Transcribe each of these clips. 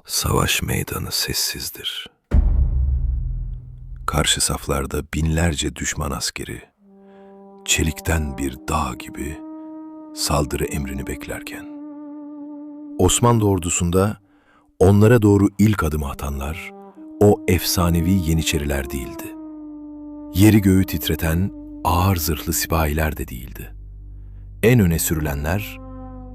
Savaş meydanı sessizdir. Karşı saflarda binlerce düşman askeri, çelikten bir dağ gibi saldırı emrini beklerken, Osmanlı ordusunda onlara doğru ilk adımı atanlar, o efsanevi Yeniçeriler değildi. Yeri göğü titreten ağır zırhlı sipahiler de değildi. En öne sürülenler,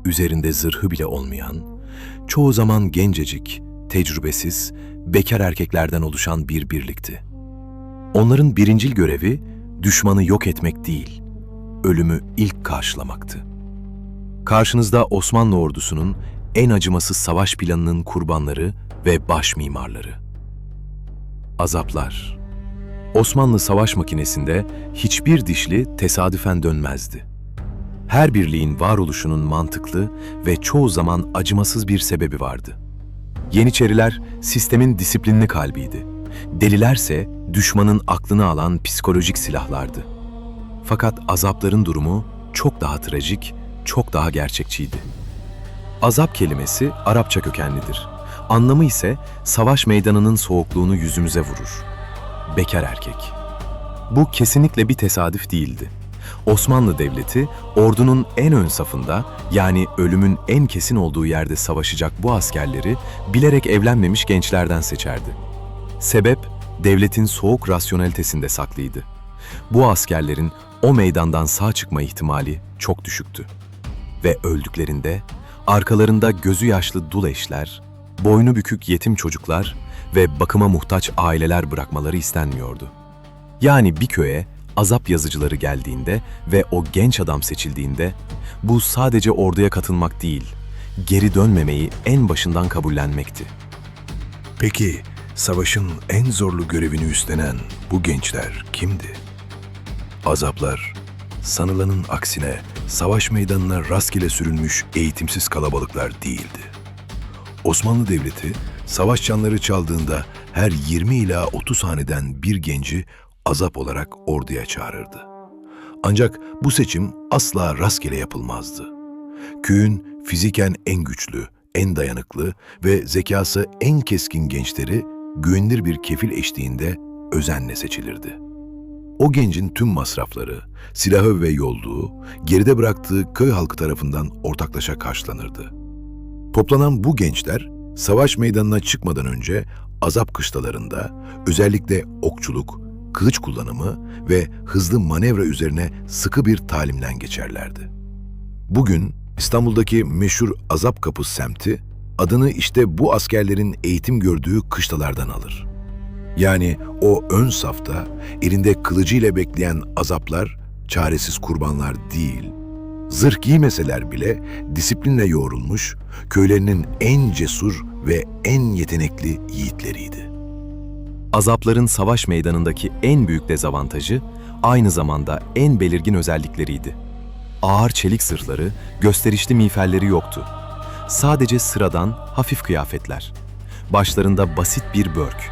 üzerinde zırhı bile olmayan, çoğu zaman gencecik, tecrübesiz, bekar erkeklerden oluşan bir birlikti. Onların birincil görevi düşmanı yok etmek değil, ölümü ilk karşılamaktı. Karşınızda Osmanlı ordusunun en acımasız savaş planının kurbanları ve baş mimarları. Azaplar. Osmanlı savaş makinesinde hiçbir dişli tesadüfen dönmezdi. Her birliğin varoluşunun mantıklı ve çoğu zaman acımasız bir sebebi vardı. Yeniçeriler sistemin disiplinli kalbiydi. Delilerse düşmanın aklını alan psikolojik silahlardı. Fakat azapların durumu çok daha trajik, çok daha gerçekçiydi. Azap kelimesi Arapça kökenlidir. Anlamı ise savaş meydanının soğukluğunu yüzümüze vurur. Bekar erkek. Bu kesinlikle bir tesadüf değildi. Osmanlı Devleti, ordunun en ön safında, yani ölümün en kesin olduğu yerde savaşacak bu askerleri bilerek evlenmemiş gençlerden seçerdi. Sebep, devletin soğuk rasyonelitesinde saklıydı. Bu askerlerin o meydandan sağ çıkma ihtimali çok düşüktü. Ve öldüklerinde, arkalarında gözü yaşlı dul eşler, boynu bükük yetim çocuklar ve bakıma muhtaç aileler bırakmaları istenmiyordu. Yani bir köye azap yazıcıları geldiğinde ve o genç adam seçildiğinde, bu sadece orduya katılmak değil, geri dönmemeyi en başından kabullenmekti. Peki, savaşın en zorlu görevini üstlenen bu gençler kimdi? Azaplar, sanılanın aksine savaş meydanına rastgele sürülmüş eğitimsiz kalabalıklar değildi. Osmanlı Devleti, savaş çanları çaldığında her 20 ila 30 haneden bir genci azap olarak orduya çağırırdı. Ancak bu seçim asla rastgele yapılmazdı. Köyün fiziken en güçlü, en dayanıklı ve zekası en keskin gençleri güvenilir bir kefil eşliğinde özenle seçilirdi. O gencin tüm masrafları, silahı ve yolluğu geride bıraktığı köy halkı tarafından ortaklaşa karşılanırdı. Toplanan bu gençler savaş meydanına çıkmadan önce azap kışlalarında özellikle okçuluk, kılıç kullanımı ve hızlı manevra üzerine sıkı bir talimden geçerlerdi. Bugün İstanbul'daki meşhur Azapkapı semti adını işte bu askerlerin eğitim gördüğü kışlalardan alır. Yani o ön safta elinde kılıcıyla bekleyen azaplar çaresiz kurbanlar değil, zırh giymeseler bile disiplinle yoğrulmuş, köylerinin en cesur ve en yetenekli yiğitleriydi. Azapların savaş meydanındaki en büyük dezavantajı, aynı zamanda en belirgin özellikleriydi. Ağır çelik zırhları, gösterişli miğferleri yoktu. Sadece sıradan, hafif kıyafetler. Başlarında basit bir börk.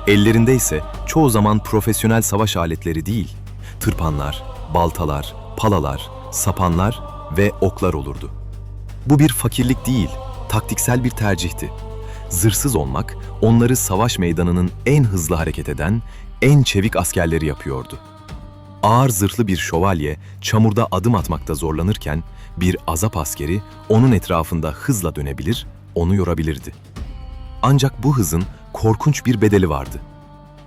Ellerinde ise çoğu zaman profesyonel savaş aletleri değil, tırpanlar, baltalar, palalar, sapanlar ve oklar olurdu. Bu bir fakirlik değil, taktiksel bir tercihti. Zırhsız olmak, onları savaş meydanının en hızlı hareket eden, en çevik askerleri yapıyordu. Ağır zırhlı bir şövalye, çamurda adım atmakta zorlanırken, bir azap askeri onun etrafında hızla dönebilir, onu yorabilirdi. Ancak bu hızın korkunç bir bedeli vardı.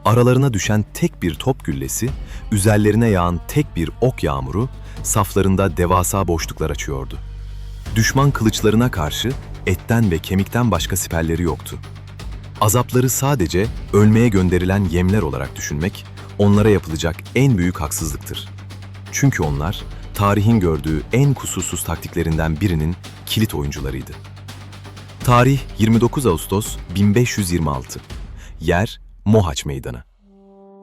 Aralarına düşen tek bir top güllesi, üzerlerine yağan tek bir ok yağmuru, saflarında devasa boşluklar açıyordu. Düşman kılıçlarına karşı etten ve kemikten başka siperleri yoktu. Azapları sadece ölmeye gönderilen yemler olarak düşünmek, onlara yapılacak en büyük haksızlıktır. Çünkü onlar, tarihin gördüğü en kusursuz taktiklerinden birinin kilit oyuncularıydı. Tarih 29 Ağustos 1526. Yer Mohaç Meydanı.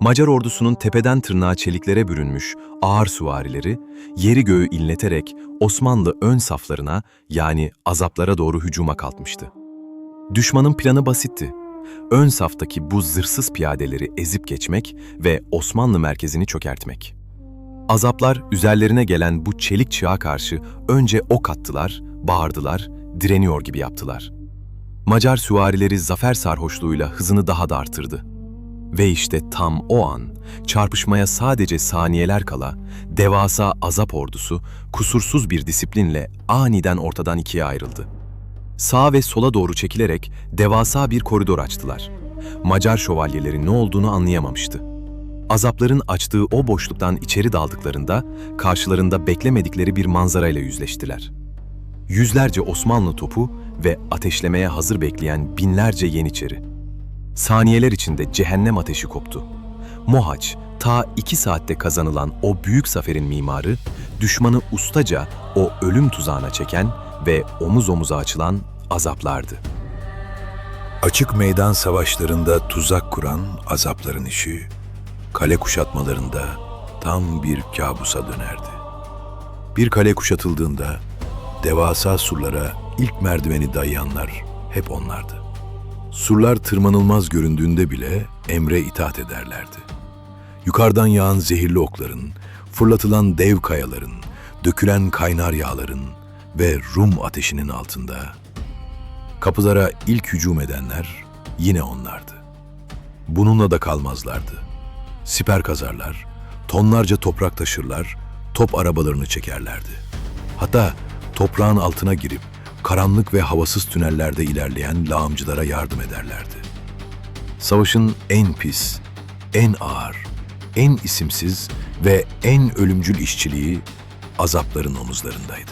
Macar ordusunun tepeden tırnağa çeliklere bürünmüş ağır süvarileri, yeri göğü inleterek Osmanlı ön saflarına, yani azaplara doğru hücuma kalkmıştı. Düşmanın planı basitti. Ön saftaki bu zırhsız piyadeleri ezip geçmek ve Osmanlı merkezini çökertmek. Azaplar üzerlerine gelen bu çelik çığa karşı önce ok attılar, bağırdılar, direniyor gibi yaptılar. Macar süvarileri zafer sarhoşluğuyla hızını daha da artırdı. Ve işte tam o an, çarpışmaya sadece saniyeler kala, devasa Azap ordusu kusursuz bir disiplinle aniden ortadan ikiye ayrıldı. Sağa ve sola doğru çekilerek devasa bir koridor açtılar. Macar şövalyeleri ne olduğunu anlayamamıştı. Azapların açtığı o boşluktan içeri daldıklarında karşılarında beklemedikleri bir manzarayla yüzleştiler. Yüzlerce Osmanlı topu ve ateşlemeye hazır bekleyen binlerce yeniçeri. Saniyeler içinde cehennem ateşi koptu. Mohaç, ta 2 saatte kazanılan o büyük zaferin mimarı, düşmanı ustaca o ölüm tuzağına çeken ve omuz omuza açılan Azaplardı. Açık meydan savaşlarında tuzak kuran Azapların işi, kale kuşatmalarında tam bir kabusa dönerdi. Bir kale kuşatıldığında devasa surlara ilk merdiveni dayayanlar hep onlardı. Surlar tırmanılmaz göründüğünde bile emre itaat ederlerdi. Yukarıdan yağan zehirli okların, fırlatılan dev kayaların, dökülen kaynar yağların ve Rum ateşinin altında kapılara ilk hücum edenler yine onlardı. Bununla da kalmazlardı. Siper kazarlar, tonlarca toprak taşırlar, top arabalarını çekerlerdi. Hatta toprağın altına girip karanlık ve havasız tünellerde ilerleyen lağımcılara yardım ederlerdi. Savaşın en pis, en ağır, en isimsiz ve en ölümcül işçiliği Azapların omuzlarındaydı.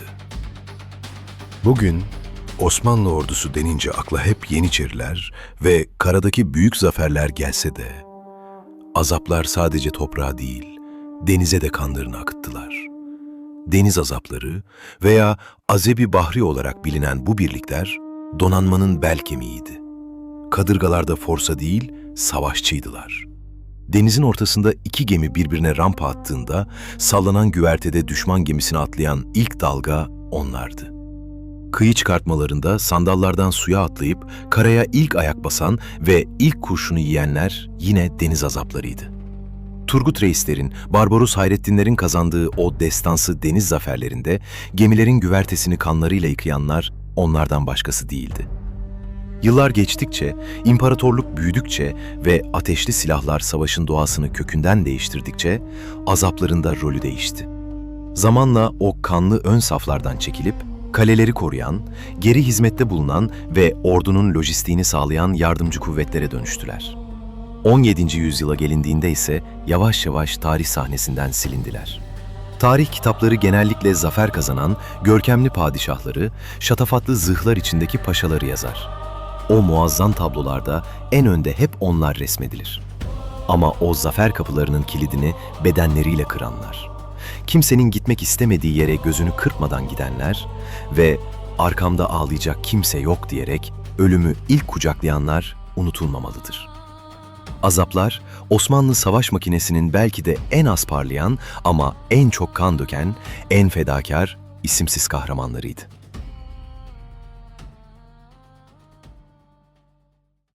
Bugün Osmanlı ordusu denince akla hep Yeniçeriler ve karadaki büyük zaferler gelse de Azaplar sadece toprağa değil, denize de kanlarını akıttılar. Deniz Azapları veya Azebi Bahri olarak bilinen bu birlikler donanmanın bel kemiğiydi. Kadırgalarda forsa değil, savaşçıydılar. Denizin ortasında 2 gemi birbirine rampa attığında sallanan güvertede düşman gemisine atlayan ilk dalga onlardı. Kıyı çıkartmalarında sandallardan suya atlayıp karaya ilk ayak basan ve ilk kurşunu yiyenler yine deniz azaplarıydı. Turgut Reislerin, Barbaros Hayrettinlerin kazandığı o destansı deniz zaferlerinde gemilerin güvertesini kanlarıyla yıkayanlar onlardan başkası değildi. Yıllar geçtikçe, imparatorluk büyüdükçe ve ateşli silahlar savaşın doğasını kökünden değiştirdikçe azapların da rolü değişti. Zamanla o kanlı ön saflardan çekilip kaleleri koruyan, geri hizmette bulunan ve ordunun lojistiğini sağlayan yardımcı kuvvetlere dönüştüler. 17. yüzyıla gelindiğinde ise yavaş yavaş tarih sahnesinden silindiler. Tarih kitapları genellikle zafer kazanan görkemli padişahları, şatafatlı zırhlar içindeki paşaları yazar. O muazzam tablolarda en önde hep onlar resmedilir. Ama o zafer kapılarının kilidini bedenleriyle kıranlar, kimsenin gitmek istemediği yere gözünü kırpmadan gidenler ve arkamda ağlayacak kimse yok diyerek ölümü ilk kucaklayanlar unutulmamalıdır. Azaplar, Osmanlı savaş makinesinin belki de en az parlayan ama en çok kan döken, en fedakar, isimsiz kahramanlarıydı.